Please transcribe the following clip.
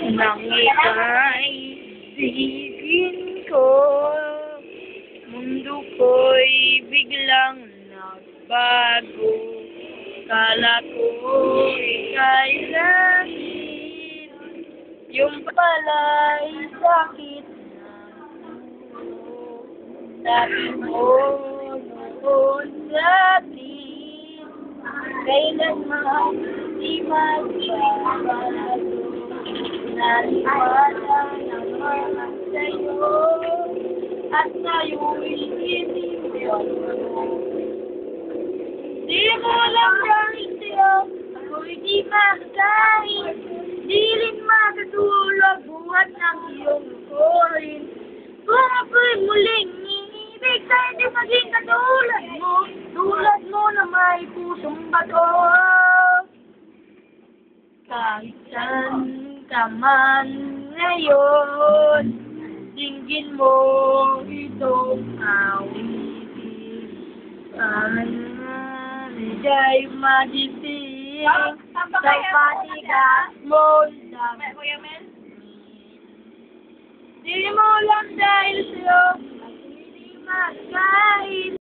Nang ika'y sigin ko, mundo ko'y biglang nagbago. Kala ko ika'y langit, yung pala'y sakit ng ulo. Sabi mo noon natin, kailanman di magbabago. Naniwala naman sa'yo, at ngayon'y iniwan mo. Di mo lang dahil sa'yo, ako'y di makakain. Di rin makatulog buhat ng iyong lukurin. Kung ako'y muling iibig, sa'yo di maging katulad mo. Tulad mo na may pusong bato. Kahit saan ka man ngayon, dinggin mo itong awitin. Siya'y magising sa patigas mo dami. Di mo lang dahil sa'yo, hindi magkain.